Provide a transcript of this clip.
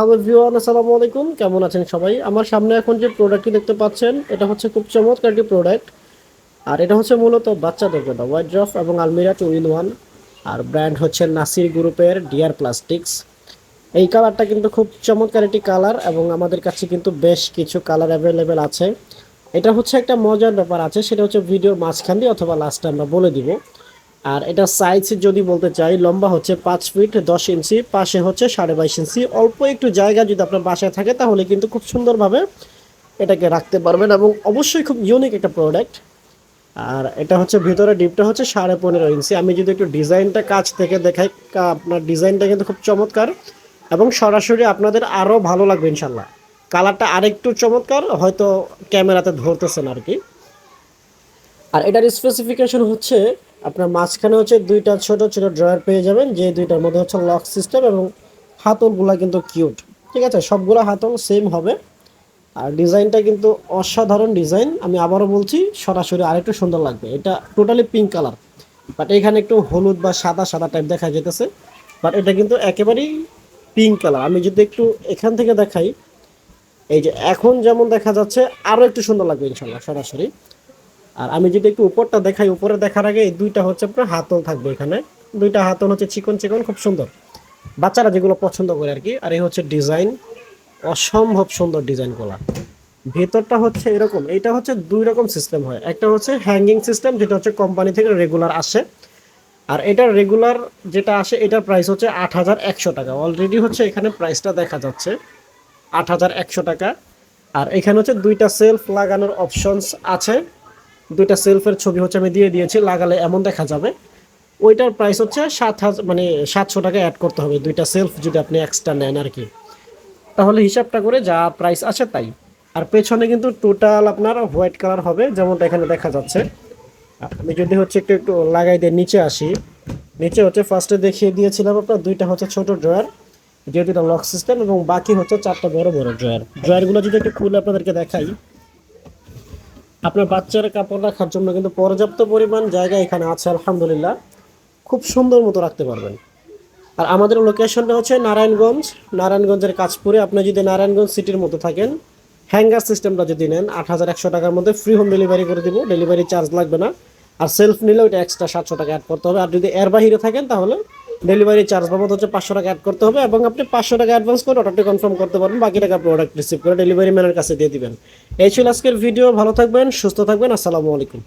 Hello everyone, আসসালামু আলাইকুম। কেমন আছেন সবাই? আমার সামনে এখন যে প্রোডাক্টটি দেখতে পাচ্ছেন, এটা হচ্ছে খুব চমৎকার একটি প্রোডাক্ট। আর এটা হচ্ছে মূলত বাচ্চাদের জন্য ওয়াইড্রফ এবং আলমিরা টু ইন ওয়ান। আর ব্র্যান্ড হচ্ছে নাসির গ্রুপের ডিয়ার প্লাস্টিক্স। এই কালারটা কিন্তু খুব চমৎকার একটি কালার এবং আমাদের কাছে কিন্তু বেশ কিছু কালার অ্যাভেলেবেল আছে। এটা হচ্ছে একটা মজার ব্যাপার আছে, সেটা হচ্ছে ভিডিওর মাঝখান দিয়ে অথবা লাস্টে আমরা বলে দিব। আর এটা সাইজ যদি বলতে চাই, লম্বা হচ্ছে 5 ফিট 10 ইঞ্চি, পাশে হচ্ছে 22.5 ইঞ্চি। অল্প একটু জায়গা যদি আপনার বাসায় থাকে তাহলে কিন্তু খুব সুন্দরভাবে এটাকে রাখতে পারবেন এবং অবশ্যই খুব ইউনিক একটা প্রোডাক্ট। আর এটা হচ্ছে ভিতরে ডিপটা হচ্ছে 15.5 ইঞ্চি। আমি যদি একটু ডিজাইনটা কাছ থেকে দেখাই, আপনার ডিজাইনটা কিন্তু খুব চমৎকার এবং সরাসরি আপনাদের আরও ভালো লাগবে ইনশাল্লাহ। কালারটা আরেকটু চমৎকার, হয়তো ক্যামেরাতে ধরতেছেন আর কি। আর এটার স্পেসিফিকেশন হচ্ছে আপনার মাঝখানে হচ্ছে দুইটা ছোট ছোট ড্রয়ার পেয়ে যাবেন, যে দুইটার মধ্যে হচ্ছে লক সিস্টেম এবং হাতলগুলা কিন্তু কিউট। ঠিক আছে, সবগুলো হাতল সেম হবে। আর ডিজাইনটা কিন্তু অসাধারণ ডিজাইন। আমি আবারও বলছি, সরাসরি আরেকটু সুন্দর লাগবে। এটা টোটালি পিঙ্ক কালার, বাট এখানে একটু হলুদ বা সাদা সাদা টাইপ দেখা যেতেছে, বাট এটা কিন্তু একেবারেই পিঙ্ক কালার। আমি যদি একটু এখান থেকে দেখাই, এই যে এখন যেমন দেখা যাচ্ছে, আরও একটু সুন্দর লাগবে ইনশাল্লাহ সরাসরি। আর আমি যদি একটু উপরটা দেখাই, উপরে দেখার আগে এই দুইটা হচ্ছে আপনার হাতল থাকবে এখানে। দুইটা হাতল হচ্ছে চিকন চিকন, খুব সুন্দর, বাচ্চারা যেগুলো পছন্দ করে আর কি। আর এই হচ্ছে ডিজাইন, অসম্ভব সুন্দর ডিজাইন করা। ভেতরটা হচ্ছে এরকম, এটা হচ্ছে দুই রকম সিস্টেম হয়। একটা হচ্ছে হ্যাঙ্গিং সিস্টেম, যেটা হচ্ছে কোম্পানি থেকে রেগুলার আসে। আর এটা রেগুলার যেটা আসে, এটার প্রাইস হচ্ছে 8,100 টাকা। অলরেডি হচ্ছে এখানে প্রাইসটা দেখা যাচ্ছে 8,100 টাকা। আর এখানে হচ্ছে দুইটা সেলফ লাগানোর অপশনস আছে। দুইটা সেলফের ছবি হচ্ছে আমি দিয়ে দিয়েছি, লাগালে এমন দেখা যাবে। ওইটার প্রাইস হচ্ছে 7,000, মানে 700 টাকা অ্যাড করতে হবে দুইটা সেলফ যদি আপনি এক্সট্রা নেন আর কি। তাহলে হিসাবটা করে যা প্রাইস আছে তাই। আর পেছনে কিন্তু টোটাল আপনার হোয়াইট কালার হবে, যেমনটা এখানে দেখা যাচ্ছে। আমি যদি হচ্ছে একটু একটু লাগাই দিয়ে নিচে আসি, নিচে হচ্ছে ফার্স্টে দেখিয়ে দিয়েছিলাম আপনার দুইটা হচ্ছে ছোট ড্রয়ার, যেহেতু এটা লক সিস্টেম, এবং বাকি হচ্ছে চারটা বড় বড় ড্রয়ার। ড্রয়ারগুলো যদি একটু খুলে আপনাদেরকে দেখাই, আপনার বাচ্চার কাপড় রাখার জন্য কিন্তু পর্যাপ্ত পরিমাণ জায়গা এখানে আছে আলহামদুলিল্লাহ। খুব সুন্দর মতো রাখতে পারবেন। আর আমাদের লোকেশনটা হচ্ছে নারায়ণগঞ্জ, নারায়ণগঞ্জের কাঁচপুরে। আপনি যদি নারায়ণগঞ্জ সিটির মতো থাকেন, হ্যাঙ্গার সিস্টেমটা যদি নেন, 8,100 টাকার মধ্যে ফ্রি হোম ডেলিভারি করে দিব, ডেলিভারি চার্জ লাগবে না। আর সেলফ নিলে ওইটা এক্সট্রা 700 টাকা অ্যাড করতে হবে। আর যদি এর বাহিরে থাকেন তাহলে ডেলিভারি চার্জ বাবদ হচ্ছে 500 টাকা অ্যাড করতে হবে, এবং আপনি 500 টাকা অ্যাডভান্স করে অর্ডারটি কনফার্ম করতে পারবেন। বাকি টাকা প্রোডাক্ট রিসিভ করে ডেলিভারি ম্যানের কাছে দিয়ে দিবেন। এই ছিল আজকের ভিডিও। ভালো থাকবেন, সুস্থ থাকবেন। আসসালামু আলাইকুম।